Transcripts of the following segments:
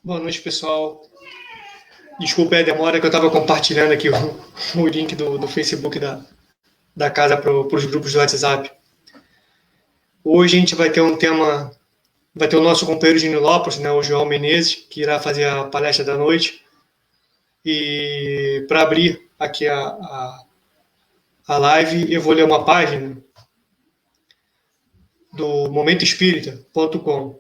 Boa noite, pessoal. Desculpa a demora que eu estava compartilhando aqui o link do Facebook da casa para os grupos do WhatsApp. Hoje a gente vai ter um tema, vai ter o nosso companheiro de Nilópolis, né, o João Menezes, que irá fazer a palestra da noite. E para abrir aqui a live, eu vou ler uma página do momentoespírita.com,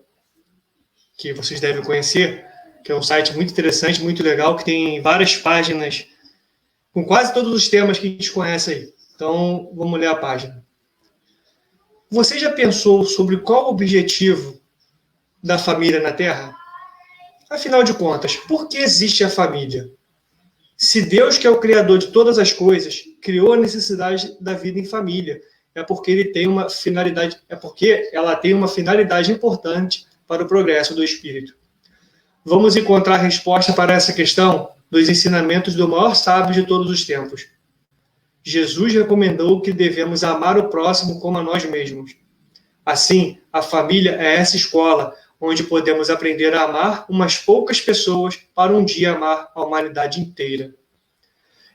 que vocês devem conhecer, que é um site muito interessante, muito legal, que tem várias páginas com quase todos os temas que a gente conhece aí. Então, vamos ler a página. Você já pensou sobre qual o objetivo da família na Terra? Afinal de contas, por que existe a família? Se Deus, que é o Criador de todas as coisas, criou a necessidade da vida em família, é porque ela tem uma finalidade importante para o progresso do espírito. Vamos encontrar a resposta para essa questão dos ensinamentos do maior sábio de todos os tempos. Jesus recomendou que devemos amar o próximo como a nós mesmos. Assim, a família é essa escola onde podemos aprender a amar umas poucas pessoas para um dia amar a humanidade inteira.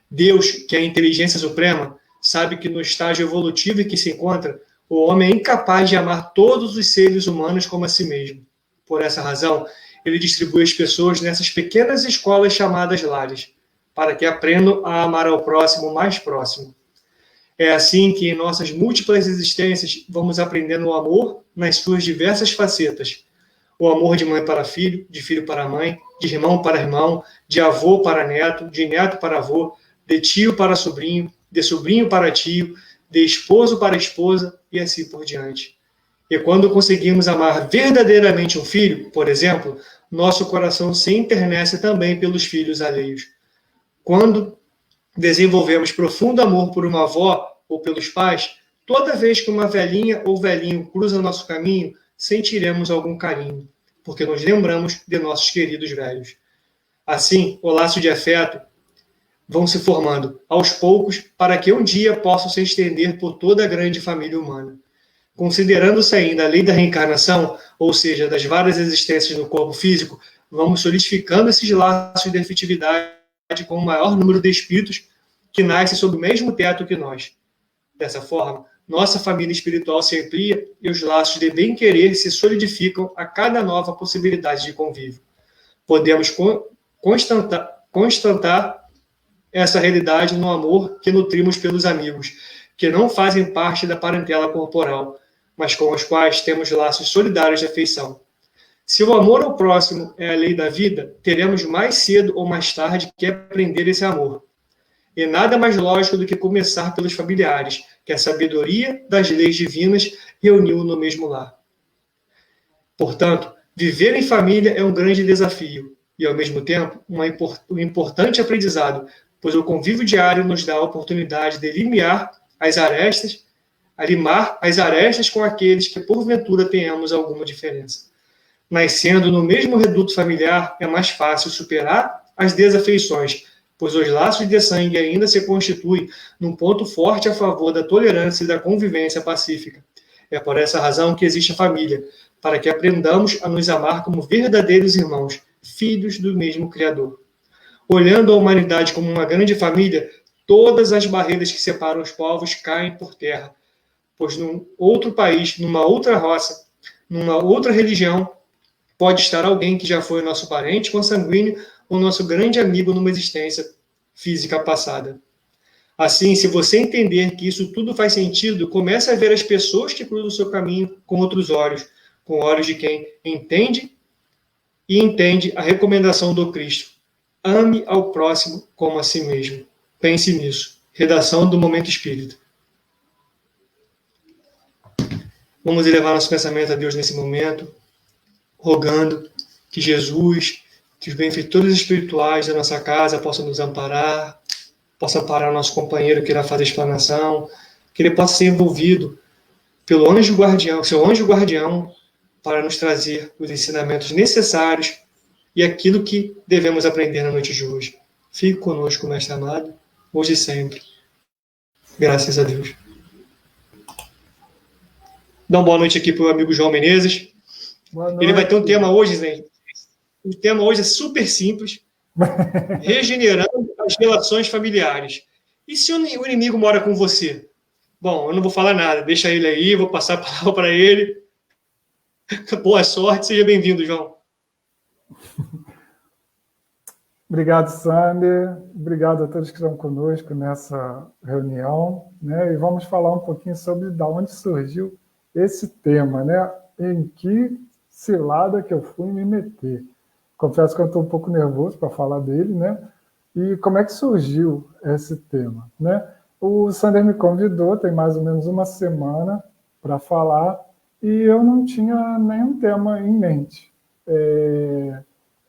Deus, que é a inteligência suprema, sabe que no estágio evolutivo em que se encontra, o homem é incapaz de amar todos os seres humanos como a si mesmo. Por essa razão, ele distribui as pessoas nessas pequenas escolas chamadas lares, para que aprendam a amar ao próximo mais próximo. É assim que, em nossas múltiplas existências, vamos aprendendo o amor nas suas diversas facetas. O amor de mãe para filho, de filho para mãe, de irmão para irmão, de avô para neto, de neto para avô, de tio para sobrinho, de sobrinho para tio, de esposo para esposa e assim por diante. E quando conseguimos amar verdadeiramente um filho, por exemplo, nosso coração se enternece também pelos filhos alheios. Quando desenvolvemos profundo amor por uma avó ou pelos pais, toda vez que uma velhinha ou velhinho cruza nosso caminho, sentiremos algum carinho, porque nos lembramos de nossos queridos velhos. Assim, o laço de afeto vão se formando aos poucos para que um dia possam se estender por toda a grande família humana. Considerando-se ainda a lei da reencarnação, ou seja, das várias existências no corpo físico, vamos solidificando esses laços de afetividade com o maior número de espíritos que nascem sob o mesmo teto que nós. Dessa forma, nossa família espiritual se amplia e os laços de bem-querer se solidificam a cada nova possibilidade de convívio. Podemos constatar essa realidade no amor que nutrimos pelos amigos, que não fazem parte da parentela corporal, mas com os quais temos laços solidários de afeição. Se o amor ao próximo é a lei da vida, teremos mais cedo ou mais tarde que aprender esse amor. E nada mais lógico do que começar pelos familiares, que a sabedoria das leis divinas reuniu no mesmo lar. Portanto, viver em família é um grande desafio e, ao mesmo tempo, um importante aprendizado, pois o convívio diário nos dá a oportunidade de limar as arestas com aqueles que, porventura, tenhamos alguma diferença. Nascendo no mesmo reduto familiar, é mais fácil superar as desafeições, pois os laços de sangue ainda se constituem num ponto forte a favor da tolerância e da convivência pacífica. É por essa razão que existe a família, para que aprendamos a nos amar como verdadeiros irmãos, filhos do mesmo Criador. Olhando a humanidade como uma grande família, todas as barreiras que separam os povos caem por terra, pois num outro país, numa outra raça, numa outra religião, pode estar alguém que já foi nosso parente consanguíneo ou nosso grande amigo numa existência física passada. Assim, se você entender que isso tudo faz sentido, comece a ver as pessoas que cruzam o seu caminho com outros olhos, com olhos de quem entende a recomendação do Cristo. Ame ao próximo como a si mesmo. Pense nisso. Redação do Momento Espírita. Vamos elevar nosso pensamento a Deus nesse momento, rogando que Jesus, que os benfeitores espirituais da nossa casa possam nos amparar, possa amparar o nosso companheiro que irá fazer a explanação, que ele possa ser envolvido pelo anjo guardião, seu anjo guardião, para nos trazer os ensinamentos necessários e aquilo que devemos aprender na noite de hoje. Fique conosco, mestre amado, hoje e sempre. Graças a Deus. Dá uma boa noite aqui para o amigo João Menezes. Ele vai ter um tema hoje, Zé. O tema hoje é super simples, regenerando as relações familiares. E se o inimigo mora com você? Bom, eu não vou falar nada, deixa ele aí, vou passar a palavra para ele. Boa sorte, seja bem-vindo, João. Obrigado, Sander. Obrigado a todos que estão conosco nessa reunião, né? E vamos falar um pouquinho sobre de onde surgiu esse tema, né? Em que cilada que eu fui me meter. Confesso que eu estou um pouco nervoso para falar dele, né? E como é que surgiu esse tema, né? O Sander me convidou, tem mais ou menos uma semana para falar, e eu não tinha nenhum tema em mente.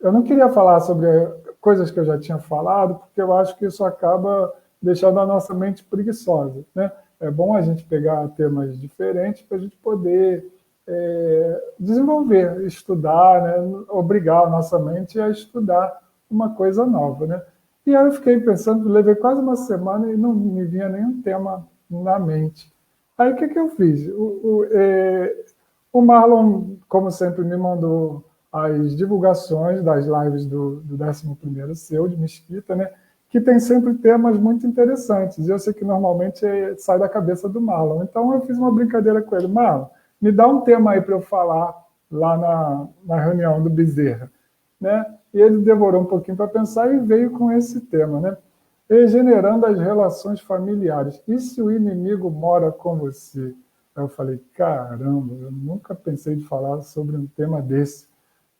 Eu não queria falar sobre coisas que eu já tinha falado, porque eu acho que isso acaba deixando a nossa mente preguiçosa, né? É bom a gente pegar temas diferentes para a gente poder desenvolver, estudar, né? Obrigar a nossa mente a estudar uma coisa nova, né? E aí eu fiquei pensando, levei quase uma semana e não me vinha nenhum tema na mente. Aí o que eu fiz? O Marlon, como sempre, me mandou as divulgações das lives do 11º Seu, de Mesquita, né? Que tem sempre temas muito interessantes. E eu sei que normalmente sai da cabeça do Marlon. Então eu fiz uma brincadeira com ele. Marlon, me dá um tema aí para eu falar lá na reunião do Bezerra, né? E ele demorou um pouquinho para pensar e veio com esse tema, né? Regenerando as relações familiares. E se o inimigo mora com você? Aí eu falei, caramba, eu nunca pensei de falar sobre um tema desse.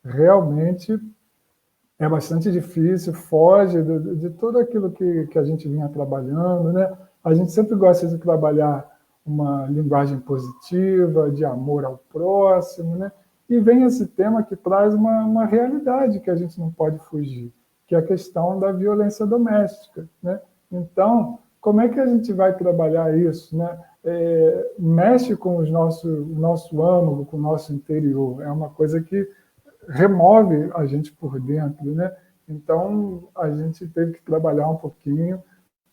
Realmente é bastante difícil, foge de tudo aquilo que a gente vinha trabalhando, né? A gente sempre gosta de trabalhar uma linguagem positiva, de amor ao próximo, né? E vem esse tema que traz uma realidade que a gente não pode fugir, que é a questão da violência doméstica, né? Então, como é que a gente vai trabalhar isso, né? Mexe com o nosso âmago, com o nosso interior. É uma coisa que remove a gente por dentro, né? Então, a gente teve que trabalhar um pouquinho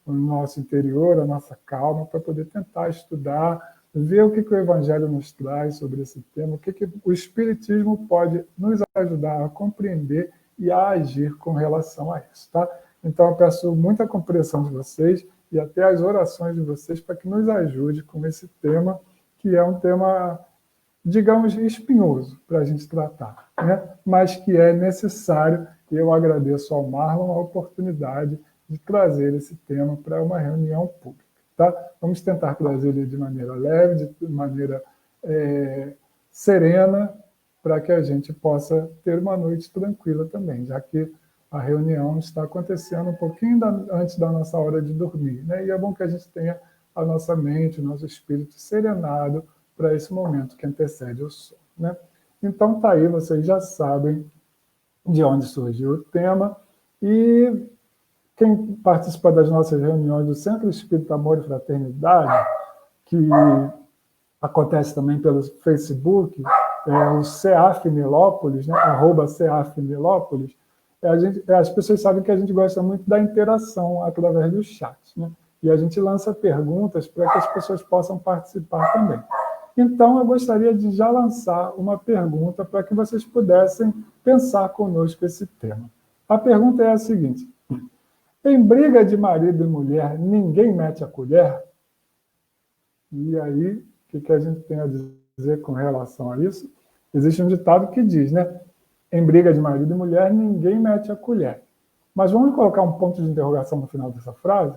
o nosso interior, a nossa calma, para poder tentar estudar, ver o que o Evangelho nos traz sobre esse tema, o que o Espiritismo pode nos ajudar a compreender e a agir com relação a isso, tá? Então, eu peço muita compreensão de vocês e até as orações de vocês para que nos ajude com esse tema, que é um tema, digamos, espinhoso para a gente tratar, né? Mas que é necessário, e eu agradeço ao Marlon a oportunidade de trazer esse tema para uma reunião pública. Tá? Vamos tentar trazer ele de maneira leve, de maneira serena, para que a gente possa ter uma noite tranquila também, já que a reunião está acontecendo um pouquinho antes da nossa hora de dormir, né? E é bom que a gente tenha a nossa mente, o nosso espírito serenado para esse momento que antecede o sono, né? Então, tá aí, vocês já sabem de onde surgiu o tema, e quem participa das nossas reuniões do Centro Espírita Amor e Fraternidade, que acontece também pelo Facebook, o CEAF Nilópolis, né? @CEAF Nilópolis, as pessoas sabem que a gente gosta muito da interação através do chat, né? E a gente lança perguntas para que as pessoas possam participar também. Então, eu gostaria de já lançar uma pergunta para que vocês pudessem pensar conosco esse tema. A pergunta é a seguinte: em briga de marido e mulher, ninguém mete a colher? E aí, o que a gente tem a dizer com relação a isso? Existe um ditado que diz, né? Em briga de marido e mulher, ninguém mete a colher. Mas vamos colocar um ponto de interrogação no final dessa frase?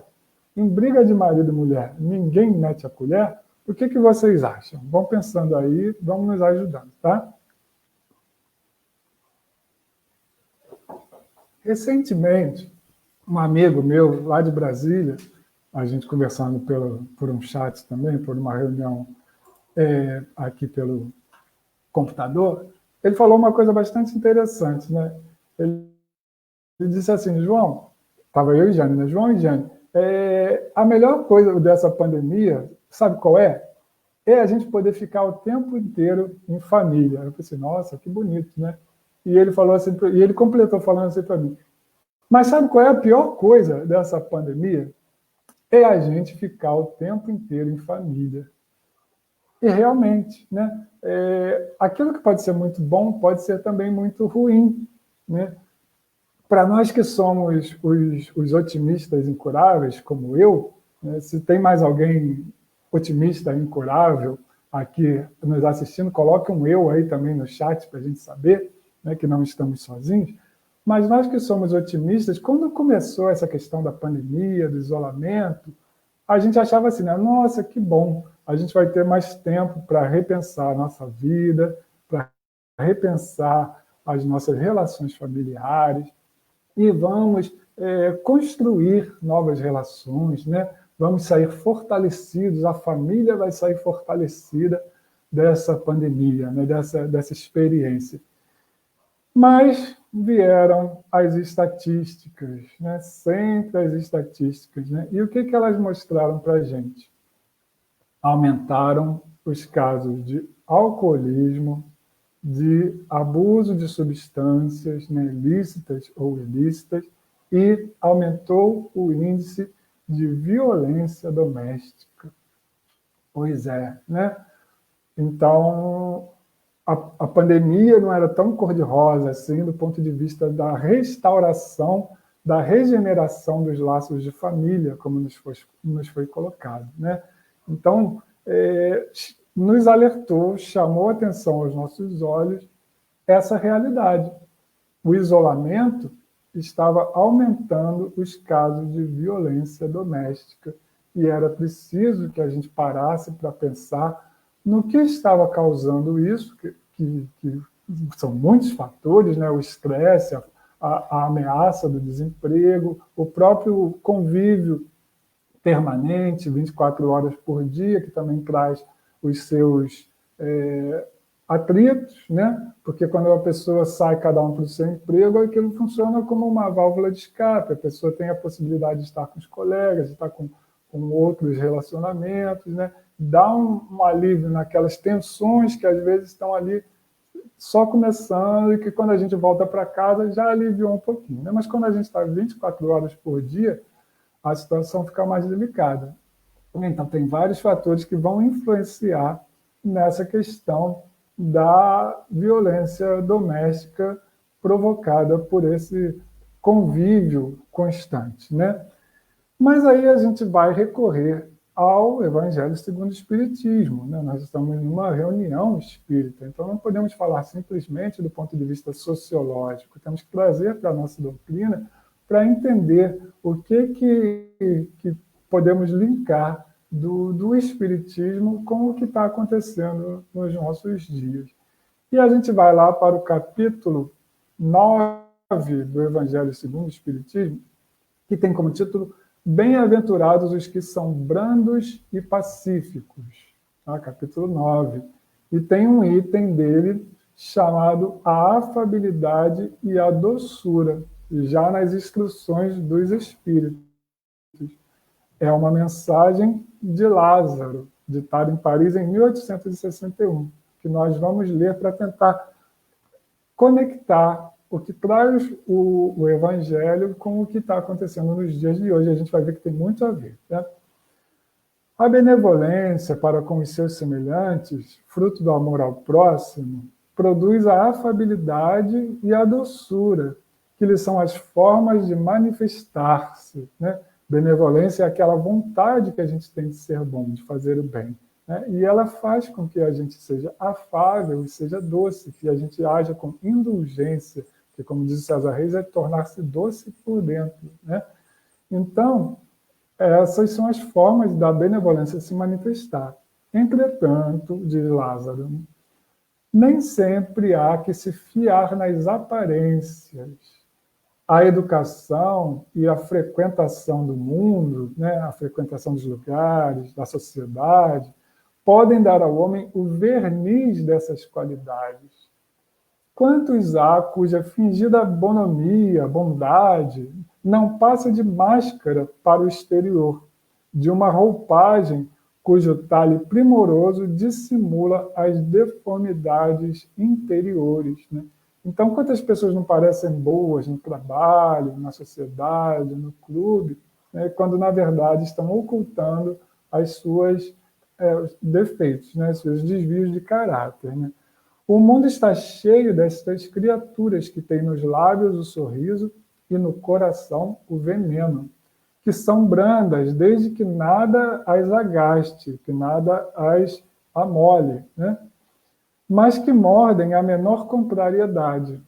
Em briga de marido e mulher, ninguém mete a colher? O que vocês acham? Vão pensando aí, vão nos ajudando, tá? Recentemente, um amigo meu lá de Brasília, a gente conversando por um chat também, por uma reunião aqui pelo computador, ele falou uma coisa bastante interessante, né? Ele disse assim, João, estava eu e Jane, né? João e Jane, a melhor coisa dessa pandemia, sabe qual é? É a gente poder ficar o tempo inteiro em família. Eu pensei, nossa, que bonito, né? E ele falou assim, e ele completou falando assim para mim, mas sabe qual é a pior coisa dessa pandemia? É a gente ficar o tempo inteiro em família. E realmente, né? Aquilo que pode ser muito bom pode ser também muito ruim. né? Para nós que somos os otimistas incuráveis, como eu, né, se tem mais alguém otimista incurável aqui nos assistindo, coloque um eu aí também no chat para a gente saber, né, que não estamos sozinhos. Mas nós que somos otimistas, quando começou essa questão da pandemia, do isolamento, a gente achava assim, né, nossa, que bom, a gente vai ter mais tempo para repensar a nossa vida, para repensar as nossas relações familiares, e vamos construir novas relações, né? Vamos sair fortalecidos, a família vai sair fortalecida dessa pandemia, né? dessa experiência. Mas vieram as estatísticas, né? Sempre as estatísticas. Né? E o que elas mostraram para a gente? Aumentaram os casos de alcoolismo, de abuso de substâncias, né, lícitas ou ilícitas, e aumentou o índice de violência doméstica. Pois é, né? Então, a pandemia não era tão cor-de-rosa assim, do ponto de vista da restauração, da regeneração dos laços de família, como nos foi colocado, né? Então, nos alertou, chamou atenção aos nossos olhos essa realidade. O isolamento estava aumentando os casos de violência doméstica e era preciso que a gente parasse para pensar no que estava causando isso, que são muitos fatores, né? O estresse, a ameaça do desemprego, o próprio convívio permanente, 24 horas por dia, que também traz os seus atritos, né? Porque quando a pessoa sai cada um para o seu emprego, aquilo funciona como uma válvula de escape, a pessoa tem a possibilidade de estar com os colegas, de estar com outros relacionamentos, né? Dá um alívio naquelas tensões que às vezes estão ali só começando e que quando a gente volta para casa já aliviou um pouquinho, né? Mas quando a gente está 24 horas por dia, a situação fica mais delicada. Então, tem vários fatores que vão influenciar nessa questão da violência doméstica provocada por esse convívio constante, né? Mas aí a gente vai recorrer ao Evangelho segundo o Espiritismo, né? Nós estamos numa reunião espírita, então não podemos falar simplesmente do ponto de vista sociológico, temos que trazer para a nossa doutrina para entender o que podemos linkar do Espiritismo com o que está acontecendo nos nossos dias. E a gente vai lá para o capítulo 9 do Evangelho segundo o Espiritismo, que tem como título Bem-aventurados os que são brandos e pacíficos. Tá? Capítulo 9. E tem um item dele chamado a afabilidade e a doçura, já nas instruções dos Espíritos. É uma mensagem de Lázaro, ditada em Paris em 1861, que nós vamos ler para tentar conectar o que traz o Evangelho com o que está acontecendo nos dias de hoje. A gente vai ver que tem muito a ver. Né? A benevolência para com os seus semelhantes, fruto do amor ao próximo, produz a afabilidade e a doçura, que lhes são as formas de manifestar-se. Né? Benevolência é aquela vontade que a gente tem de ser bom, de fazer o bem. Né? E ela faz com que a gente seja afável e seja doce, que a gente haja com indulgência, que, como diz César Reis, é tornar-se doce por dentro. Né? Então, essas são as formas da benevolência se manifestar. Entretanto, diz Lázaro, nem sempre há que se fiar nas aparências. A educação e a frequentação do mundo, né, a frequentação dos lugares, da sociedade, podem dar ao homem o verniz dessas qualidades. Quantos há cuja fingida bonomia, bondade, não passa de máscara para o exterior, de uma roupagem cujo talhe primoroso dissimula as deformidades interiores, né? Então, quantas pessoas não parecem boas no trabalho, na sociedade, no clube, né, quando, na verdade, estão ocultando as suas defeitos, né, seus desvios de caráter. Né? O mundo está cheio destas criaturas que têm nos lábios o sorriso e no coração o veneno, que são brandas desde que nada as agaste, que nada as amole, né? Mas que mordem a menor contrariedade,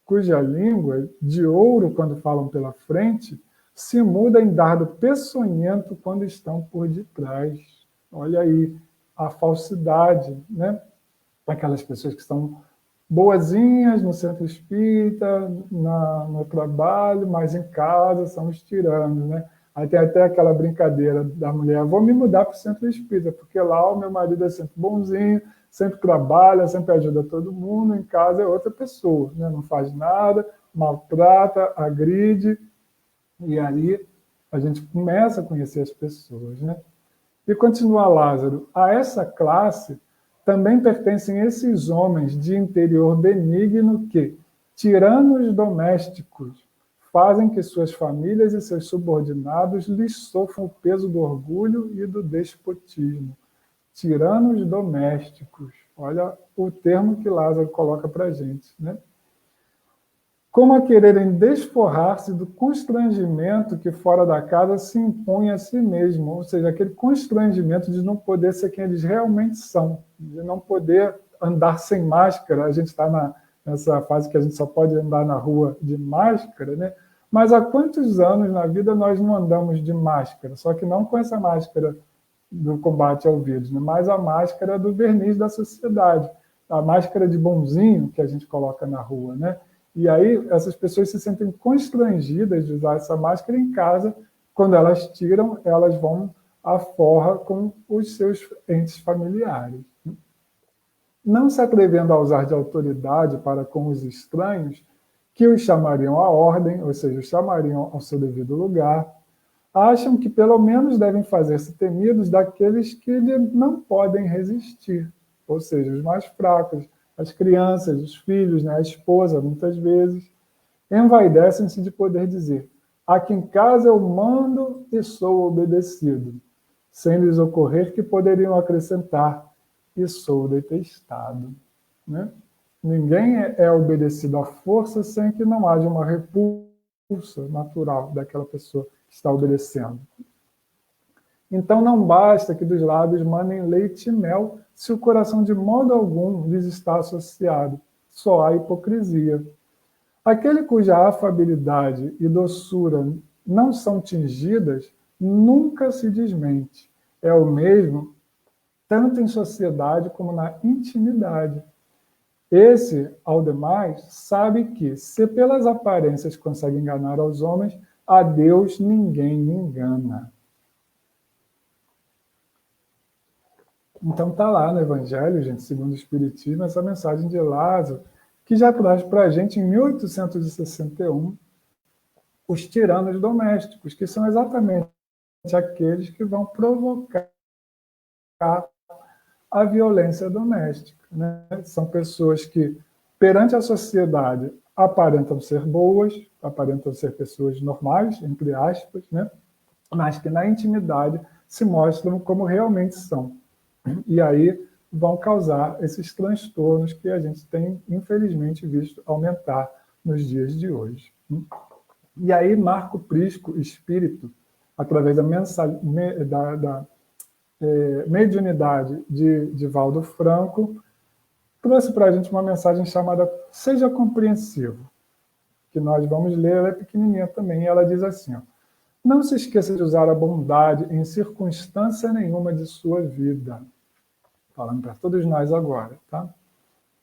cuja língua, de ouro quando falam pela frente, se muda em dardo peçonhento quando estão por detrás. Olha aí a falsidade, né? Aquelas pessoas que são boazinhas no centro espírita, no trabalho, mas em casa são os tiranos, né? Aí tem até aquela brincadeira da mulher, vou me mudar para o centro espírita, porque lá o meu marido é sempre bonzinho, sempre trabalha, sempre ajuda todo mundo, em casa é outra pessoa, né? Não faz nada, maltrata, agride, e aí a gente começa a conhecer as pessoas, né? E continua Lázaro, a essa classe também pertencem esses homens de interior benigno que, tiranos domésticos, fazem que suas famílias e seus subordinados lhes sofram o peso do orgulho e do despotismo. Tiranos domésticos. Olha o termo que Lázaro coloca para a gente, né? Como a quererem desforrar-se do constrangimento que fora da casa se impõe a si mesmo, ou seja, aquele constrangimento de não poder ser quem eles realmente são, de não poder andar sem máscara. A gente está nessa fase que a gente só pode andar na rua de máscara, né? Mas há quantos anos na vida nós não andamos de máscara? Só que não com essa máscara do combate ao vírus, né? Mas a máscara do verniz da sociedade, a máscara de bonzinho que a gente coloca na rua, né? E aí essas pessoas se sentem constrangidas de usar essa máscara em casa. Quando elas tiram, elas vão à forra com os seus entes familiares. Não se atrevendo a usar de autoridade para com os estranhos, que os chamariam à ordem, ou seja, os chamariam ao seu devido lugar, acham que pelo menos devem fazer-se temidos daqueles que lhe não podem resistir, ou seja, os mais fracos, as crianças, os filhos, né, a esposa, muitas vezes, envaidecem-se de poder dizer: aqui em casa eu mando e sou obedecido, sem lhes ocorrer que poderiam acrescentar: e sou detestado. Né? Ninguém é obedecido à força sem que não haja uma repulsa natural daquela pessoa que está obedecendo. Então não basta que dos lábios mandem leite e mel, se o coração de modo algum lhes está associado. Só há hipocrisia. Aquele cuja afabilidade e doçura não são tingidas, nunca se desmente. É o mesmo, tanto em sociedade como na intimidade. Esse, ao demais, sabe que, se pelas aparências consegue enganar aos homens, a Deus ninguém engana. Então está lá no Evangelho, gente, segundo o Espiritismo, essa mensagem de Lázaro, que já traz para a gente, em 1861, os tiranos domésticos, que são exatamente aqueles que vão provocar a violência doméstica. Né? São pessoas que, perante a sociedade, aparentam ser boas, aparentam ser pessoas normais, entre aspas, né? Mas que na intimidade se mostram como realmente são. E aí vão causar esses transtornos que a gente tem, infelizmente, visto aumentar nos dias de hoje. E aí Marco Prisco, espírito, através da mediunidade de Valdo Franco, trouxe para a gente uma mensagem chamada Seja Compreensivo, que nós vamos ler, ela é pequenininha também, e ela diz assim, ó: não se esqueça de usar a bondade em circunstância nenhuma de sua vida. Falando para todos nós agora, tá?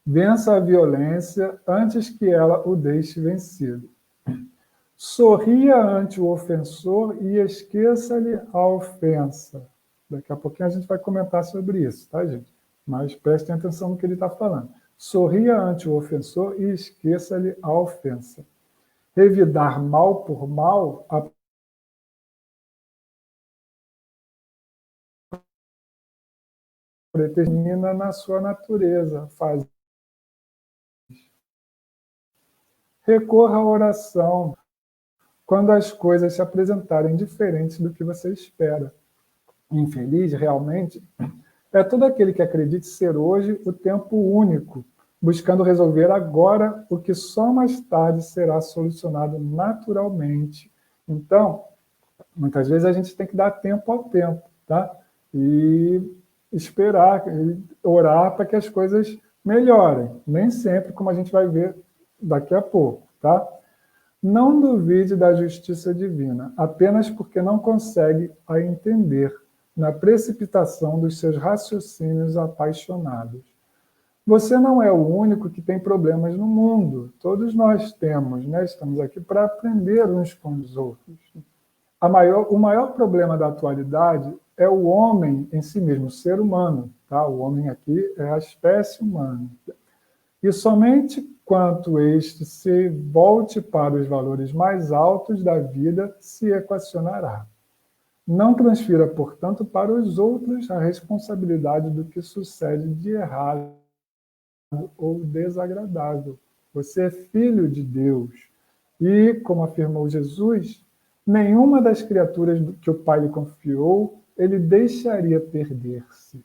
Vença a violência antes que ela o deixe vencido. Sorria ante o ofensor e esqueça-lhe a ofensa. Daqui a pouquinho a gente vai comentar sobre isso, tá, gente? Mas prestem atenção no que ele está falando. Sorria ante o ofensor e esqueça-lhe a ofensa. Revidar mal por mal, a determina na sua natureza. Faz. Recorra à oração quando as coisas se apresentarem diferentes do que você espera. Infeliz, realmente, é todo aquele que acredite ser hoje o tempo único, buscando resolver agora o que só mais tarde será solucionado naturalmente. Então, muitas vezes a gente tem que dar tempo ao tempo, tá? E esperar, e orar para que as coisas melhorem. Nem sempre, como a gente vai ver daqui a pouco, tá? Não duvide da justiça divina, apenas porque não consegue a entender na precipitação dos seus raciocínios apaixonados. Você não é o único que tem problemas no mundo. Todos nós temos, né? Estamos aqui para aprender uns com os outros. O maior problema da atualidade é o homem em si mesmo, o ser humano. Tá? O homem aqui é a espécie humana. E somente quanto este se volte para os valores mais altos da vida se equacionará. Não transfira, portanto, para os outros a responsabilidade do que sucede de errado ou desagradável. Você é filho de Deus. E, como afirmou Jesus, nenhuma das criaturas que o Pai lhe confiou, ele deixaria perder-se.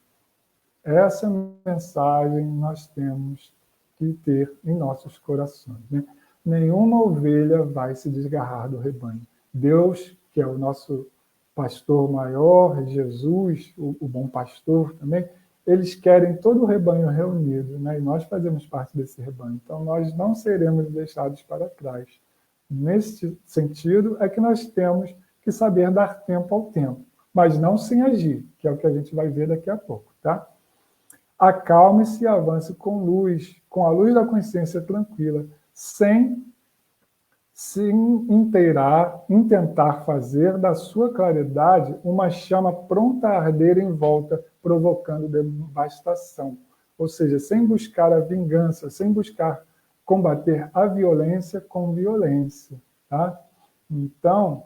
Essa mensagem nós temos que ter em nossos corações. Né? Nenhuma ovelha vai se desgarrar do rebanho. Deus, que é o nosso pastor maior, Jesus, o bom pastor também, eles querem todo o rebanho reunido, né? E nós fazemos parte desse rebanho. Então, nós não seremos deixados para trás. Nesse sentido, é que nós temos que saber dar tempo ao tempo, mas não sem agir, que é o que a gente vai ver daqui a pouco, tá? Acalme-se e avance com luz, com a luz da consciência tranquila, sem se intentar fazer da sua claridade uma chama pronta a arder em volta, provocando devastação. Ou seja, sem buscar a vingança, sem buscar combater a violência com violência. Tá? Então,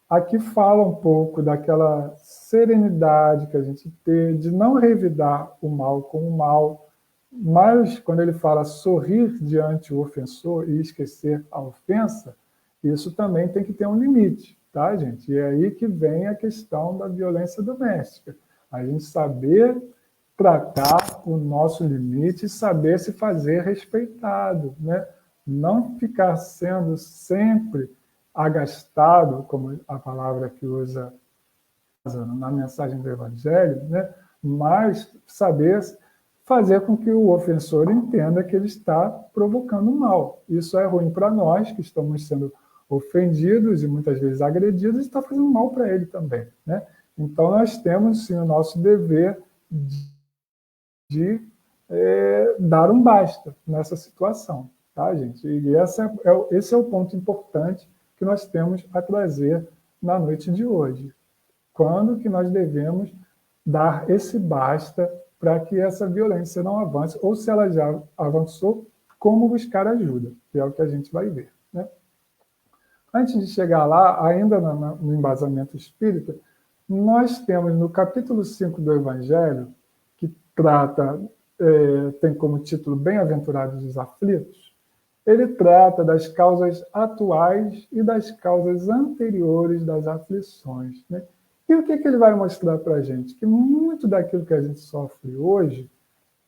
aqui fala um pouco daquela serenidade que a gente tem, de não revidar o mal com o mal, mas quando ele fala sorrir diante o ofensor e esquecer a ofensa, isso também tem que ter um limite, tá, gente? E é aí que vem a questão da violência doméstica. A gente saber tratar o nosso limite e saber se fazer respeitado, né? Não ficar sendo sempre agastado, como a palavra que usa na mensagem do Evangelho, né? Mas saber fazer com que o ofensor entenda que ele está provocando mal. Isso é ruim para nós, que estamos sendo ofendidos e muitas vezes agredidos, e está fazendo mal para ele também. Né? Então, nós temos, sim, o nosso dever de dar um basta nessa situação. Tá, gente? E esse é o ponto importante que nós temos a trazer na noite de hoje. Quando que nós devemos dar esse basta para que essa violência não avance, ou se ela já avançou, como buscar ajuda, que é o que a gente vai ver. Né? Antes de chegar lá, ainda no embasamento espírita, nós temos no capítulo 5 do Evangelho, que trata, tem como título Bem-aventurados os aflitos, ele trata das causas atuais e das causas anteriores das aflições. Né? E o que ele vai mostrar para a gente? Que muito daquilo que a gente sofre hoje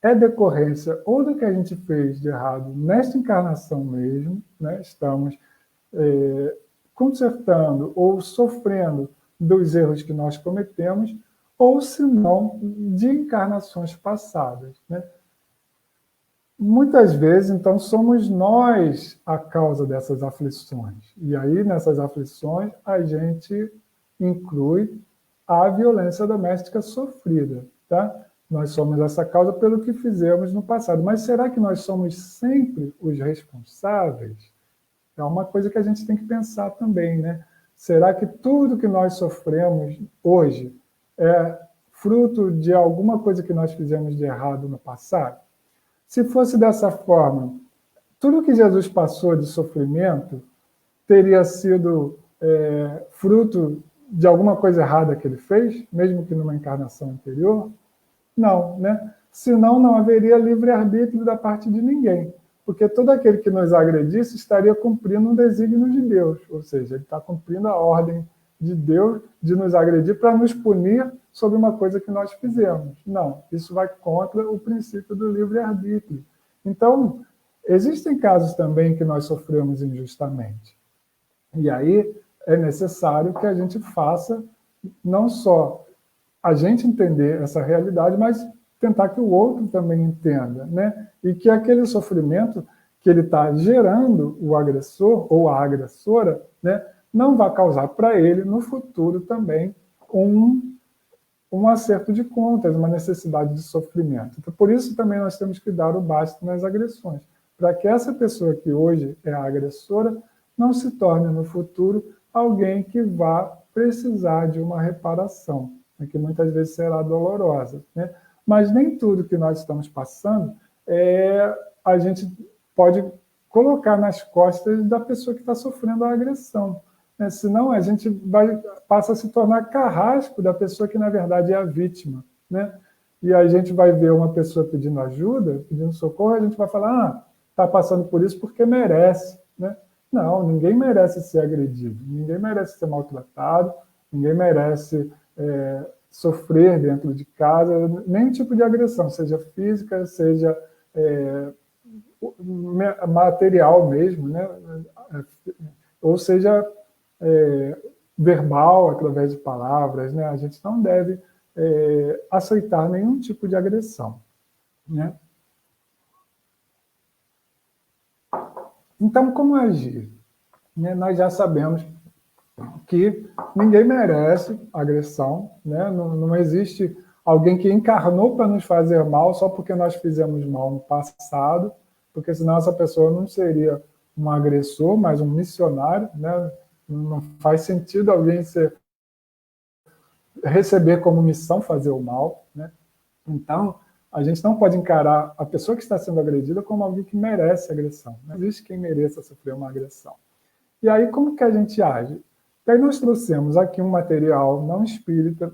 é decorrência ou do que a gente fez de errado nesta encarnação mesmo, né? Estamos consertando ou sofrendo dos erros que nós cometemos, ou se não, de encarnações passadas. Né? Muitas vezes, então, somos nós a causa dessas aflições. E aí, nessas aflições, a gente inclui a violência doméstica sofrida, tá? Nós somos essa causa pelo que fizemos no passado. Mas será que nós somos sempre os responsáveis? É uma coisa que a gente tem que pensar também, né? Será que tudo que nós sofremos hoje é fruto de alguma coisa que nós fizemos de errado no passado? Se fosse dessa forma, tudo que Jesus passou de sofrimento teria sido fruto de alguma coisa errada que ele fez, mesmo que numa encarnação anterior? Não, né? Senão não haveria livre-arbítrio da parte de ninguém, porque todo aquele que nos agredisse estaria cumprindo um desígnio de Deus, ou seja, ele está cumprindo a ordem de Deus de nos agredir para nos punir sobre uma coisa que nós fizemos. Não, isso vai contra o princípio do livre-arbítrio. Então, existem casos também que nós sofremos injustamente. E aí é necessário que a gente faça não só a gente entender essa realidade, mas tentar que o outro também entenda, né? E que aquele sofrimento que ele está gerando, o agressor ou a agressora, né, não vai causar para ele, no futuro também, um acerto de contas, uma necessidade de sofrimento. Então, por isso também nós temos que dar o basta nas agressões, para que essa pessoa que hoje é a agressora não se torne no futuro alguém que vá precisar de uma reparação, né, que muitas vezes será dolorosa, né? Mas nem tudo que nós estamos passando a gente pode colocar nas costas da pessoa que está sofrendo a agressão, né? Senão a gente passa a se tornar carrasco da pessoa que, na verdade, é a vítima, né? E a gente vai ver uma pessoa pedindo ajuda, pedindo socorro, a gente vai falar, está passando por isso porque merece, né? Não, ninguém merece ser agredido, ninguém merece ser maltratado, ninguém merece sofrer dentro de casa, nenhum tipo de agressão, seja física, seja material mesmo, né? Ou seja, verbal, através de palavras, né? A gente não deve aceitar nenhum tipo de agressão, né? Então, como agir? Né? Nós já sabemos que ninguém merece agressão, né? Não existe alguém que encarnou para nos fazer mal só porque nós fizemos mal no passado, porque senão essa pessoa não seria um agressor, mas um missionário, né? Não faz sentido alguém receber como missão fazer o mal, né? Então, a gente não pode encarar a pessoa que está sendo agredida como alguém que merece agressão. Não existe quem mereça sofrer uma agressão. E aí, como que a gente age? E aí nós trouxemos aqui um material não espírita,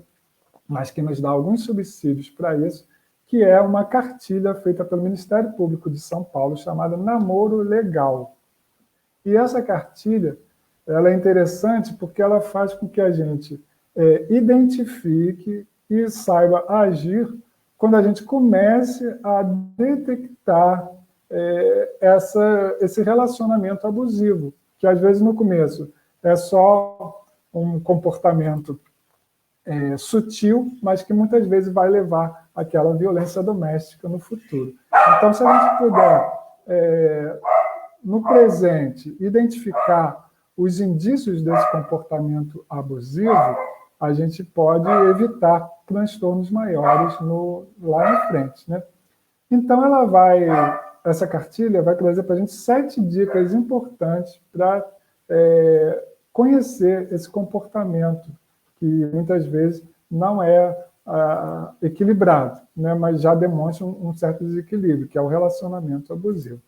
mas que nos dá alguns subsídios para isso, que é uma cartilha feita pelo Ministério Público de São Paulo, chamada Namoro Legal. E essa cartilha, ela é interessante porque ela faz com que a gente identifique e saiba agir quando a gente comece a detectar esse relacionamento abusivo, que às vezes no começo é só um comportamento sutil, mas que muitas vezes vai levar àquela violência doméstica no futuro. Então, se a gente puder, no presente, identificar os indícios desse comportamento abusivo, a gente pode evitar transtornos maiores lá na frente, né? Então, essa cartilha vai trazer para a gente 7 dicas importantes para conhecer esse comportamento, que muitas vezes não é equilibrado, né, mas já demonstra um certo desequilíbrio, que é o relacionamento abusivo.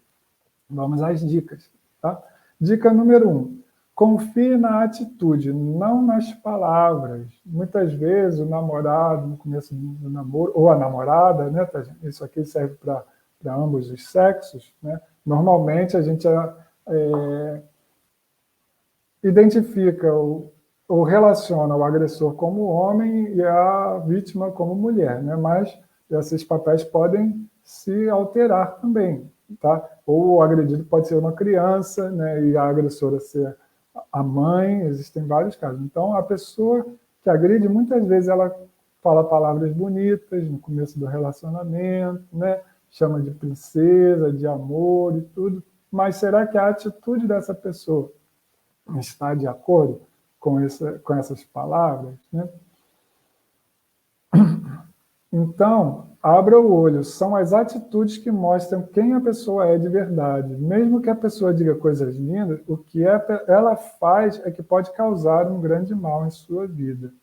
Vamos às dicas. Tá? Dica número 1. Confie na atitude, não nas palavras. Muitas vezes o namorado, no começo do namoro, ou a namorada, né, isso aqui serve para ambos os sexos, né? Normalmente a gente identifica ou relaciona o agressor como homem e a vítima como mulher, né? Mas esses papéis podem se alterar também, tá? Ou o agredido pode ser uma criança, né? E a agressora ser a mãe, existem vários casos. Então, a pessoa que agride, muitas vezes ela fala palavras bonitas no começo do relacionamento, né? Chama de princesa, de amor e tudo, mas será que a atitude dessa pessoa está de acordo com essas palavras, né? Então, abra o olho, são as atitudes que mostram quem a pessoa é de verdade. Mesmo que a pessoa diga coisas lindas, o que ela faz é que pode causar um grande mal em sua vida.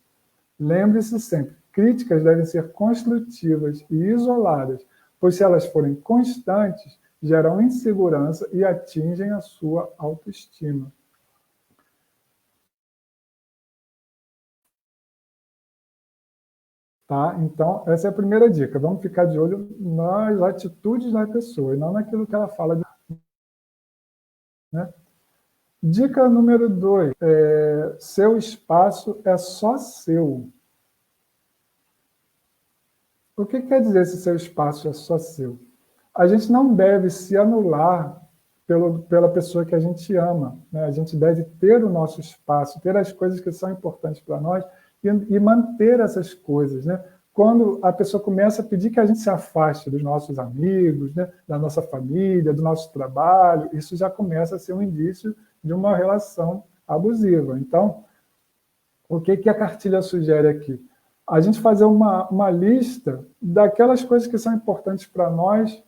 Lembre-se sempre, críticas devem ser construtivas e isoladas, pois se elas forem constantes, geram insegurança e atingem a sua autoestima. Tá? Então, essa é a primeira dica. Vamos ficar de olho nas atitudes da pessoa e não naquilo que ela fala. Né? Dica número 2. Seu espaço é só seu. O que quer dizer se seu espaço é só seu? a gente não deve se anular pela pessoa que a gente ama, né? A gente deve ter o nosso espaço, ter as coisas que são importantes para nós e manter essas coisas, né? Quando a pessoa começa a pedir que a gente se afaste dos nossos amigos, né, da nossa família, do nosso trabalho, isso já começa a ser um indício de uma relação abusiva. Então, o que a cartilha sugere aqui? A gente fazer uma lista daquelas coisas que são importantes para nós,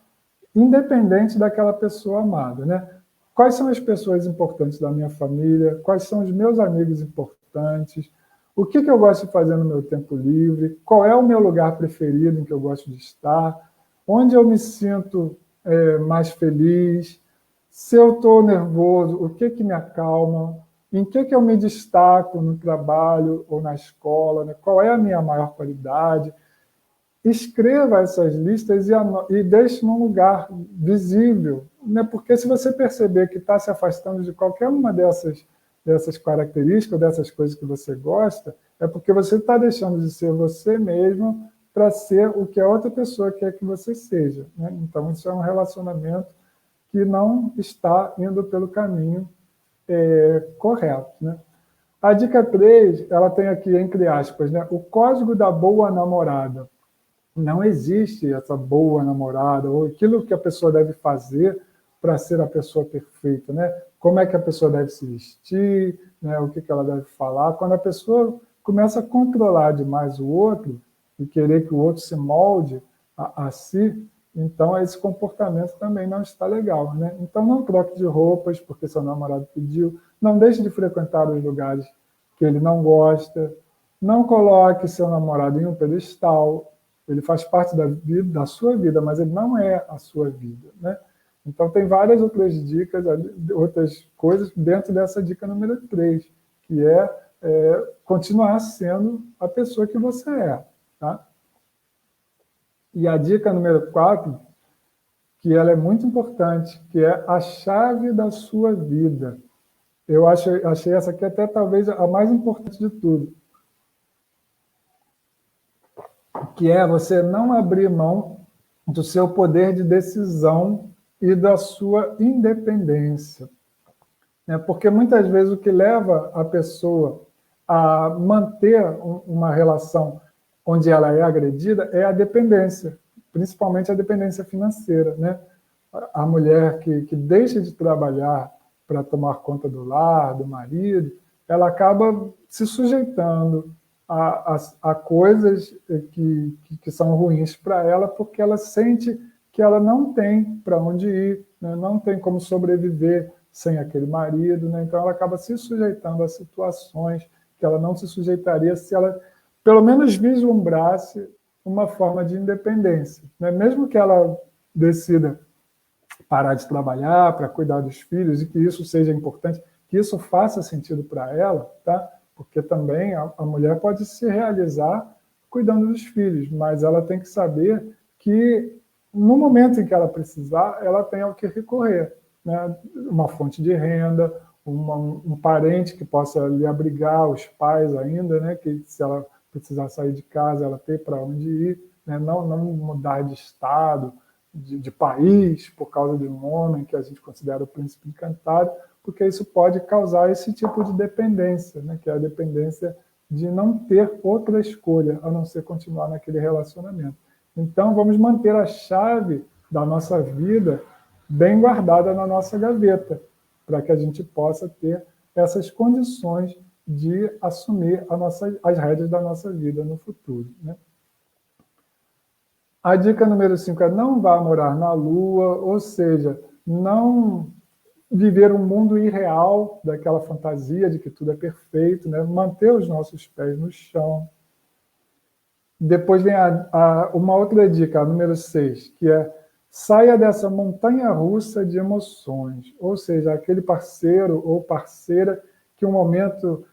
independente daquela pessoa amada, né? Quais são as pessoas importantes da minha família? Quais são os meus amigos importantes? O que eu gosto de fazer no meu tempo livre? Qual é o meu lugar preferido em que eu gosto de estar? Onde eu me sinto mais feliz? Se eu estou nervoso, o que me acalma? Em que eu me destaco no trabalho ou na escola? Né? Qual é a minha maior qualidade? Escreva essas listas e deixe num lugar visível, né? Porque se você perceber que está se afastando de qualquer uma dessas características, dessas coisas que você gosta, é porque você está deixando de ser você mesmo para ser o que a outra pessoa quer que você seja, né? Então, isso é um relacionamento que não está indo pelo caminho correto, né? A dica 3, ela tem aqui, entre aspas, né, o código da boa namorada. Não existe essa boa namorada, ou aquilo que a pessoa deve fazer para ser a pessoa perfeita, né? Como é que a pessoa deve se vestir, né? O que ela deve falar. Quando a pessoa começa a controlar demais o outro e querer que o outro se molde a si, então esse comportamento também não está legal, né? Então não troque de roupas porque seu namorado pediu, não deixe de frequentar os lugares que ele não gosta, não coloque seu namorado em um pedestal. Ele faz parte da sua vida, mas ele não é a sua vida, né? Então, tem várias outras dicas, outras coisas dentro dessa dica número 3, que continuar sendo a pessoa que você é, tá? E a dica número 4, que ela é muito importante, que é a chave da sua vida. Eu achei essa aqui até talvez a mais importante de tudo, que é você não abrir mão do seu poder de decisão e da sua independência. Porque muitas vezes o que leva a pessoa a manter uma relação onde ela é agredida é a dependência, principalmente a dependência financeira, né? A mulher que deixa de trabalhar para tomar conta do lar, do marido, ela acaba se sujeitando a coisas que são ruins para ela, porque ela sente que ela não tem para onde ir, né? Não tem como sobreviver sem aquele marido, né? Então ela acaba se sujeitando a situações que ela não se sujeitaria se ela, pelo menos, vislumbrasse uma forma de independência, né? Mesmo que ela decida parar de trabalhar para cuidar dos filhos e que isso seja importante, que isso faça sentido para ela, tá? Porque também a mulher pode se realizar cuidando dos filhos, mas ela tem que saber que no momento em que ela precisar, ela tem ao que recorrer, né? Uma fonte de renda, um parente que possa lhe abrigar, os pais ainda, né? Que se ela precisar sair de casa, ela tem para onde ir, né? Não mudar de estado, de país, por causa de um homem que a gente considera o príncipe encantado, porque isso pode causar esse tipo de dependência, né? Que é a dependência de não ter outra escolha, a não ser continuar naquele relacionamento. Então, vamos manter a chave da nossa vida bem guardada na nossa gaveta, para que a gente possa ter essas condições de assumir as rédeas da nossa vida no futuro, né? A dica número 5 é não vá morar na Lua, ou seja, não viver um mundo irreal daquela fantasia de que tudo é perfeito, né? Manter os nossos pés no chão. Depois vem uma outra dica, a número 6, que é saia dessa montanha-russa de emoções, ou seja, aquele parceiro ou parceira que um momento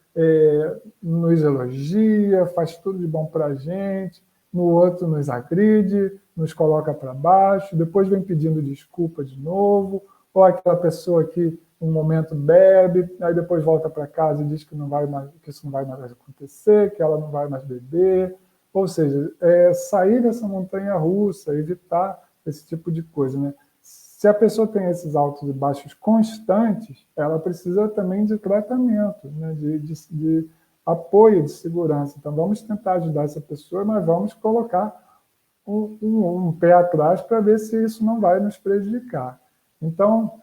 nos elogia, faz tudo de bom para a gente, no outro nos agride, nos coloca para baixo, depois vem pedindo desculpa de novo, ou aquela pessoa que um momento bebe, aí depois volta para casa e diz que isso não vai mais acontecer, que ela não vai mais beber. Ou seja, sair dessa montanha-russa, evitar esse tipo de coisa, né? Se a pessoa tem esses altos e baixos constantes, ela precisa também de tratamento, né? de apoio, de segurança. Então, vamos tentar ajudar essa pessoa, mas vamos colocar um pé atrás para ver se isso não vai nos prejudicar. Então,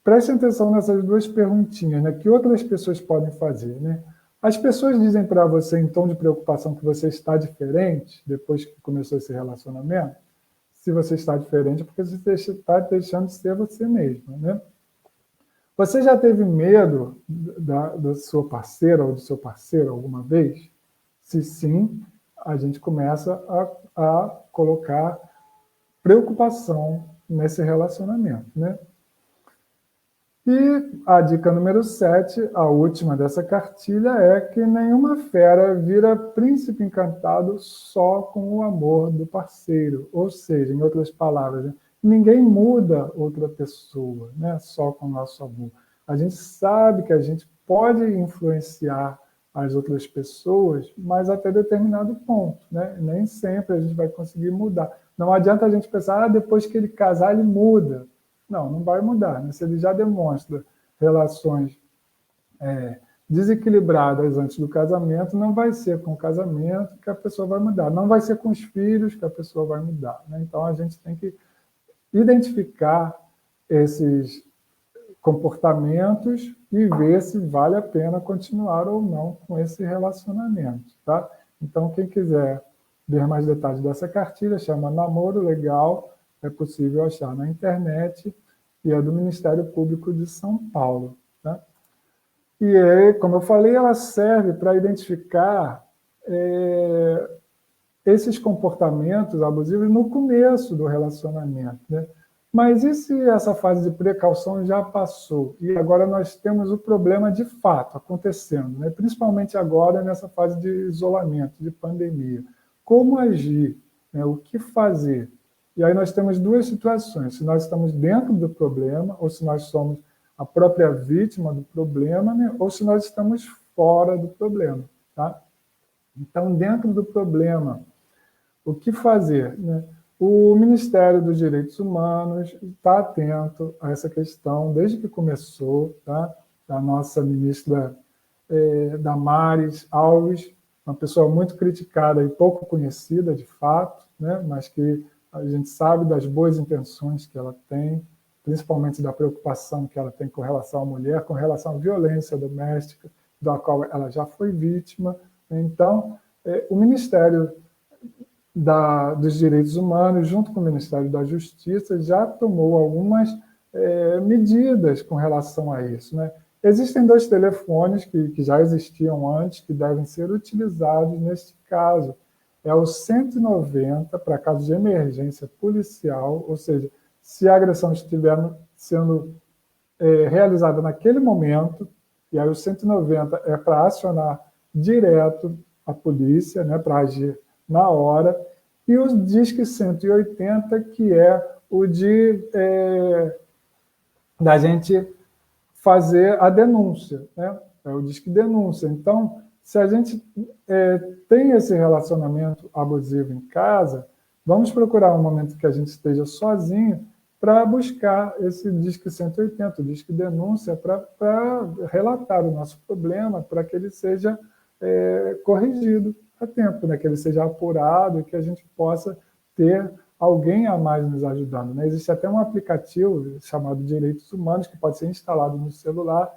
prestem atenção nessas duas perguntinhas, né? Que outras pessoas podem fazer, né? As pessoas dizem para você, em tom de preocupação, que você está diferente depois que começou esse relacionamento. Se você está diferente, é porque você está deixando de ser você mesmo, né? Você já teve medo da sua parceira ou do seu parceiro alguma vez? Se sim, a gente começa a colocar preocupação nesse relacionamento, né? E a dica número 7, a última dessa cartilha, é que nenhuma fera vira príncipe encantado só com o amor do parceiro. Ou seja, em outras palavras, né? Ninguém muda outra pessoa, né? Só com o nosso amor. A gente sabe que a gente pode influenciar as outras pessoas, mas até determinado ponto, né? Nem sempre a gente vai conseguir mudar. Não adianta a gente pensar, depois que ele casar, ele muda. Não vai mudar, né? Se ele já demonstra relações desequilibradas antes do casamento, não vai ser com o casamento que a pessoa vai mudar, não vai ser com os filhos que a pessoa vai mudar, né? Então, a gente tem que identificar esses comportamentos e ver se vale a pena continuar ou não com esse relacionamento, tá? Então, quem quiser ver mais detalhes dessa cartilha, chama Namoro Legal, é possível achar na internet, e é do Ministério Público de São Paulo. Tá? E, como eu falei, ela serve para identificar esses comportamentos abusivos no começo do relacionamento. Né? Mas e se essa fase de precaução já passou? E agora nós temos o problema de fato acontecendo, né? Principalmente agora nessa fase de isolamento, de pandemia. Como agir? Né? O que fazer? E aí nós temos duas situações, se nós estamos dentro do problema, ou se nós somos a própria vítima do problema, né? Ou se nós estamos fora do problema. Tá? Então, dentro do problema, o que fazer? Né? O Ministério dos Direitos Humanos está atento a essa questão desde que começou, tá? A nossa ministra Damares Alves, uma pessoa muito criticada e pouco conhecida, de fato, né? Mas que a gente sabe das boas intenções que ela tem, principalmente da preocupação que ela tem com relação à mulher, com relação à violência doméstica, da qual ela já foi vítima. Então, o Ministério dos Direitos Humanos, junto com o Ministério da Justiça, já tomou algumas medidas com relação a isso. Né? Existem 2 telefones que já existiam antes, que devem ser utilizados neste caso. É o 190 para casos de emergência policial, ou seja, se a agressão estiver sendo realizada naquele momento, e aí o 190 é para acionar direto a polícia, né, para agir na hora, e o Disque 180, que é o da gente fazer a denúncia, né? É o Disque Denúncia. Então, se a gente tem esse relacionamento abusivo em casa, vamos procurar um momento que a gente esteja sozinho para buscar esse Disque 180, o Disque Denúncia, para relatar o nosso problema, para que ele seja corrigido a tempo, né? Que ele seja apurado e que a gente possa ter alguém a mais nos ajudando. Né? Existe até um aplicativo chamado Direitos Humanos, que pode ser instalado no celular.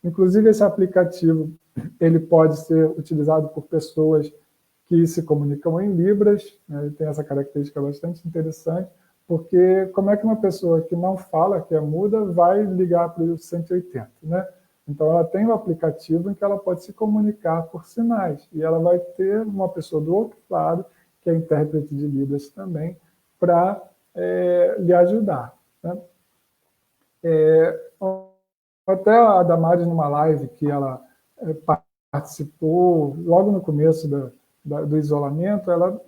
Inclusive, esse aplicativo ele pode ser utilizado por pessoas que se comunicam em Libras, né? Ele tem essa característica bastante interessante, porque como é que uma pessoa que não fala, que é muda, vai ligar para o 180, né? Então, ela tem um aplicativo em que ela pode se comunicar por sinais, e ela vai ter uma pessoa do outro lado, que é intérprete de Libras também, para lhe ajudar. Né? Até a Damares, numa live que ela participou, logo no começo do isolamento, ela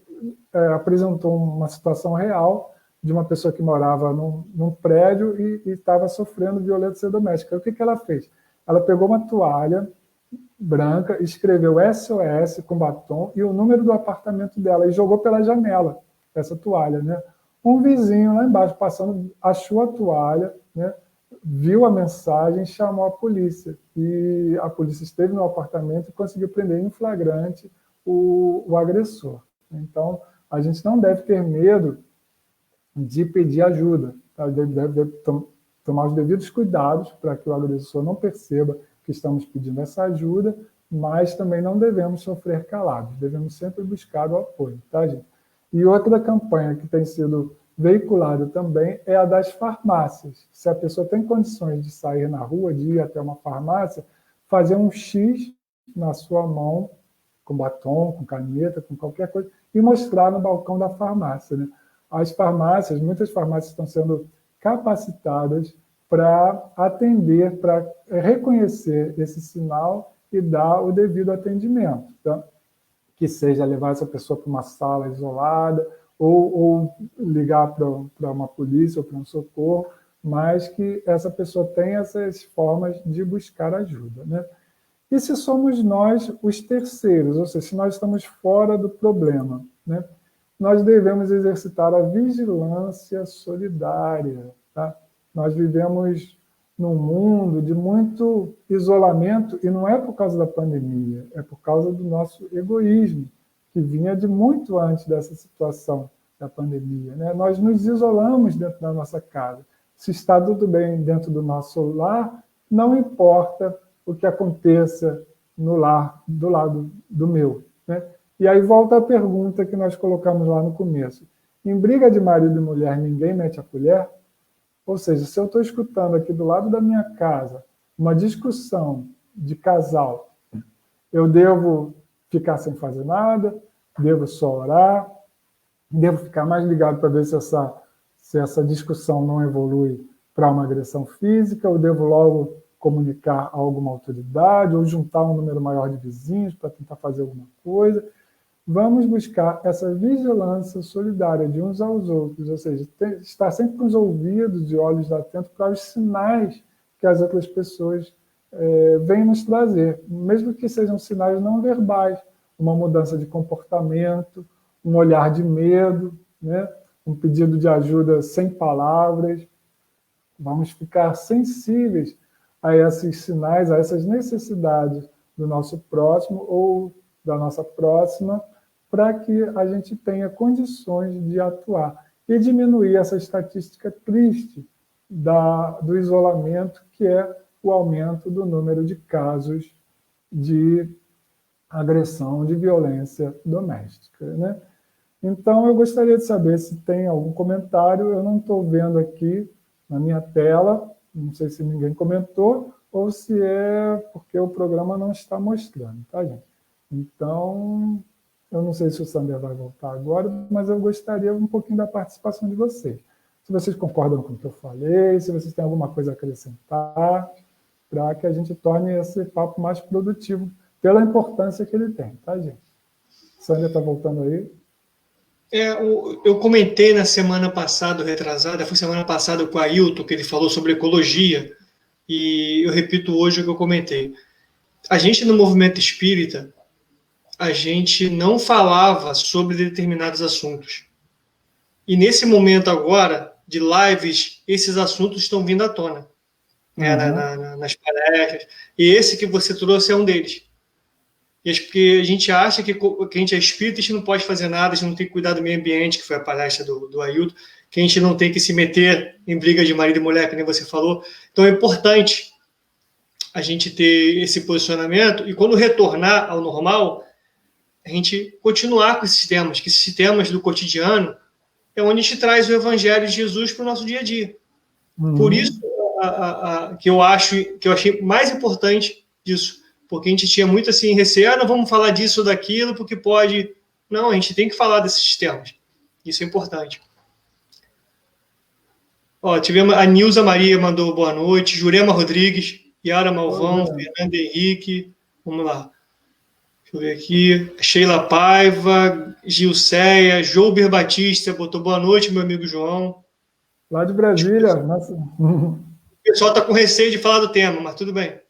apresentou uma situação real de uma pessoa que morava num prédio e estava sofrendo violência doméstica. O que ela fez? Ela pegou uma toalha, branca, escreveu SOS com batom e o número do apartamento dela e jogou pela janela essa toalha, né? Um vizinho lá embaixo passando achou a toalha, né? Viu a mensagem, chamou a polícia e a polícia esteve no apartamento e conseguiu prender em flagrante o agressor. Então, a gente não deve ter medo de pedir ajuda, tá? Deve tomar os devidos cuidados para que o agressor não perceba que estamos pedindo essa ajuda, mas também não devemos sofrer calados, devemos sempre buscar o apoio, tá, gente? E outra campanha que tem sido veiculada também é a das farmácias. Se a pessoa tem condições de sair na rua, de ir até uma farmácia, fazer um X na sua mão, com batom, com caneta, com qualquer coisa, e mostrar no balcão da farmácia, né? As farmácias, muitas farmácias estão sendo capacitadas para atender, para reconhecer esse sinal e dar o devido atendimento, tá? Que seja levar essa pessoa para uma sala isolada ou ligar para uma polícia ou para um socorro, mas que essa pessoa tenha essas formas de buscar ajuda, né? E se somos nós os terceiros, ou seja, se nós estamos fora do problema, né? Nós devemos exercitar a vigilância solidária, tá? Nós vivemos num mundo de muito isolamento, e não é por causa da pandemia, é por causa do nosso egoísmo, que vinha de muito antes dessa situação da pandemia, né? Nós nos isolamos dentro da nossa casa. Se está tudo bem dentro do nosso lar, não importa o que aconteça no lar, do lado do meu, né? E aí volta a pergunta que nós colocamos lá no começo. Em briga de marido e mulher, ninguém mete a colher? Ou seja, se eu estou escutando aqui do lado da minha casa uma discussão de casal, eu devo ficar sem fazer nada, devo só orar, devo ficar mais ligado para ver se essa discussão não evolui para uma agressão física, ou devo logo comunicar a alguma autoridade, ou juntar um número maior de vizinhos para tentar fazer alguma coisa. Vamos buscar essa vigilância solidária de uns aos outros, ou seja, estar sempre com os ouvidos e olhos atentos para os sinais que as outras pessoas vêm nos trazer, mesmo que sejam sinais não verbais, uma mudança de comportamento, um olhar de medo, né? Um pedido de ajuda sem palavras. Vamos ficar sensíveis a esses sinais, a essas necessidades do nosso próximo ou da nossa próxima, para que a gente tenha condições de atuar e diminuir essa estatística triste do isolamento, que é o aumento do número de casos de agressão, de violência doméstica, né? Então, eu gostaria de saber se tem algum comentário. Eu não estou vendo aqui na minha tela, não sei se ninguém comentou, ou se é porque o programa não está mostrando, tá, gente? Então, eu não sei se o Sander vai voltar agora, mas eu gostaria um pouquinho da participação de vocês. Se vocês concordam com o que eu falei, se vocês têm alguma coisa a acrescentar, para que a gente torne esse papo mais produtivo, pela importância que ele tem, tá, gente? O Sander está voltando aí. Eu comentei na semana passada, retrasada, foi semana passada com o Ailton, que ele falou sobre ecologia, e eu repito hoje o que eu comentei. A gente, no movimento espírita, a gente não falava sobre determinados assuntos. E nesse momento agora, de lives, esses assuntos estão vindo à tona, né, nas palestras. E esse que você trouxe é um deles. Porque a gente acha que a gente é espírita, a gente não pode fazer nada, a gente não tem que cuidar do meio ambiente, que foi a palestra do Ailton, que a gente não tem que se meter em briga de marido e mulher, que nem você falou. Então é importante a gente ter esse posicionamento e quando retornar ao normal, a gente continuar com esses temas, que esses temas do cotidiano é onde a gente traz o Evangelho de Jesus para o nosso dia a dia. Por isso que eu achei mais importante disso, porque a gente tinha muito assim, receio, não vamos falar disso ou daquilo, porque pode... Não, a gente tem que falar desses temas. Isso é importante. Ó, tivemos a Nilza Maria mandou boa noite, Jurema Rodrigues, Yara Malvão, Fernando Henrique, vamos lá. Deixa eu ver aqui. Sheila Paiva, Gilceia, Jouber Batista, botou boa noite, meu amigo João. Lá de Brasília. Nossa. O pessoal está com receio de falar do tema, mas tudo bem.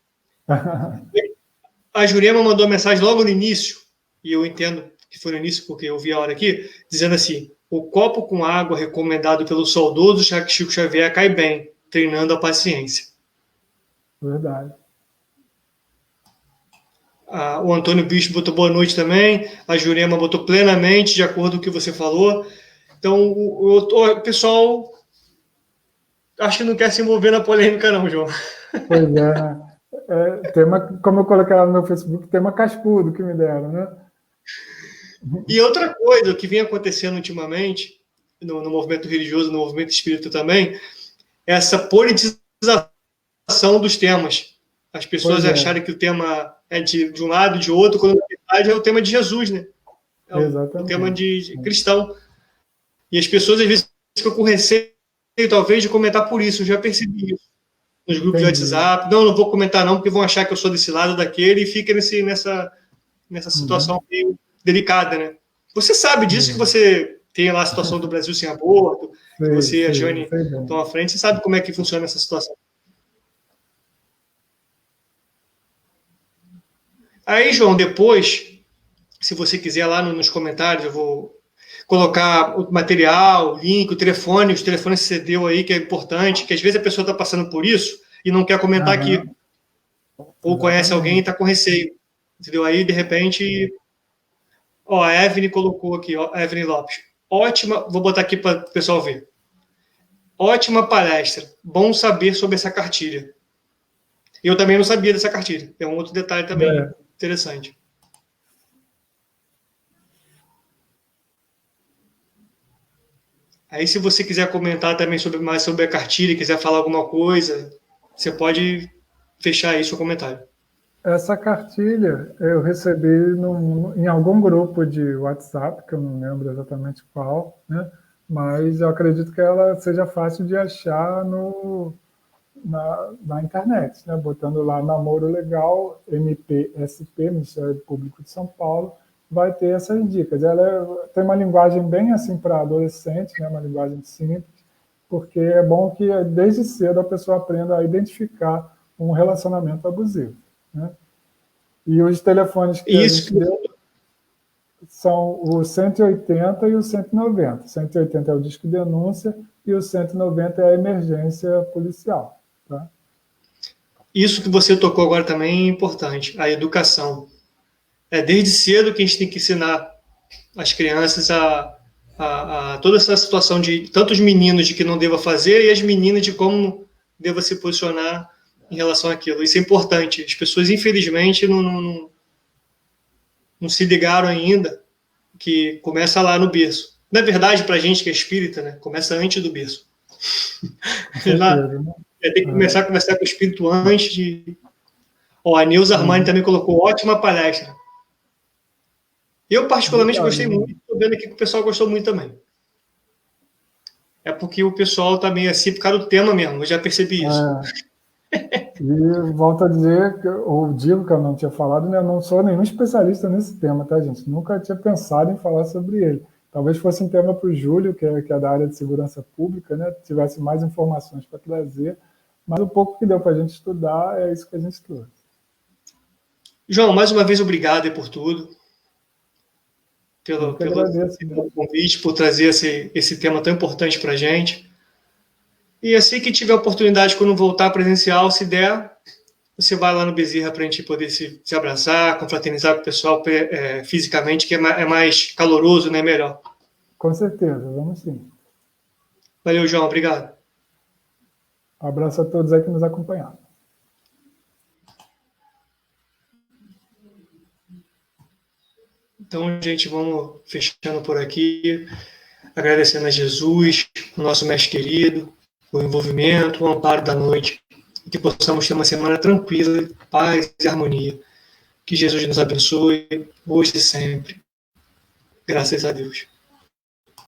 A Jurema mandou uma mensagem logo no início, e eu entendo que foi no início porque eu vi a hora aqui, dizendo assim: o copo com água recomendado pelo saudoso Chico Xavier cai bem, treinando a paciência. Verdade. O Antônio Bispo botou boa noite também, a Jurema botou plenamente, de acordo com o que você falou. Então, o pessoal acho que não quer se envolver na polêmica não, João. Pois é, né? Tema, como eu coloquei lá no meu Facebook, tema cascudo que me deram, né? E outra coisa que vem acontecendo ultimamente, no movimento religioso, no movimento espírita também, é essa politização dos temas. As pessoas acharem que o tema é de um lado e de outro, quando na verdade é o tema de Jesus, né? É o tema de cristão. E as pessoas às vezes ficam com receio, talvez, de comentar por isso. Eu já percebi isso nos grupos de WhatsApp. Não vou comentar não, porque vão achar que eu sou desse lado, daquele, e fica nessa situação meio delicada, né? Você sabe disso, que você tem lá a situação do Brasil sem aborto, que você e a Jane estão à frente, você sabe como é que funciona essa situação. Aí, João, depois, se você quiser lá nos comentários, eu vou colocar o material, o link, o telefone, os telefones que você deu aí, que é importante, que às vezes a pessoa está passando por isso e não quer comentar aqui. Ou conhece alguém e está com receio. Entendeu? Aí, de repente... a Evelyn colocou aqui, a Evelyn Lopes. Ótima, vou botar aqui para o pessoal ver. Ótima palestra. Bom saber sobre essa cartilha. Eu também não sabia dessa cartilha. É um outro detalhe também interessante. Aí, se você quiser comentar também mais sobre a cartilha, quiser falar alguma coisa, você pode fechar aí seu comentário. Essa cartilha eu recebi em algum grupo de WhatsApp, que eu não lembro exatamente qual, né? Mas eu acredito que ela seja fácil de achar na internet, né? Botando lá Namoro Legal, MPSP, Ministério Público de São Paulo, vai ter essas dicas. Ela tem uma linguagem bem assim para adolescente, né? Uma linguagem simples, porque é bom que desde cedo a pessoa aprenda a identificar um relacionamento abusivo, né? E os telefones que a gente deu são o 180 e o 190. 180 é o disco denúncia e o 190 é a emergência policial. Tá? Isso que você tocou agora também é importante, a educação. É desde cedo que a gente tem que ensinar as crianças a toda essa situação de tantos meninos de que não deva fazer e as meninas de como deva se posicionar em relação àquilo. Isso é importante. As pessoas, infelizmente, não se ligaram ainda que começa lá no berço. Na verdade, para a gente que é espírita, né, começa antes do berço. Tem que começar a conversar com o espírito antes de... a Neuza Armani também colocou ótima palestra. Eu, particularmente, gostei muito. Estou vendo aqui que o pessoal gostou muito também. É porque o pessoal está meio assim por causa do tema mesmo. Eu já percebi isso. E volto a dizer, ou digo que eu não tinha falado, né? Eu não sou nenhum especialista nesse tema, tá, gente? Nunca tinha pensado em falar sobre ele. Talvez fosse um tema para o Júlio, que é da área de segurança pública, né? Tivesse mais informações para trazer. Mas o pouco que deu para a gente estudar é isso que a gente trouxe. João, mais uma vez, obrigado por tudo. Pelo convite, por trazer esse tema tão importante para a gente. E assim que tiver oportunidade, quando voltar presencial, se der, você vai lá no Bezerra para a gente poder se abraçar, confraternizar com o pessoal fisicamente, que é mais caloroso, né? Melhor. Com certeza, vamos sim. Valeu, João, obrigado. Um abraço a todos aí que nos acompanharam. Então, gente, vamos fechando por aqui, agradecendo a Jesus, o nosso mestre querido, o envolvimento, o amparo da noite, e que possamos ter uma semana tranquila, paz e harmonia. Que Jesus nos abençoe, hoje e sempre. Graças a Deus.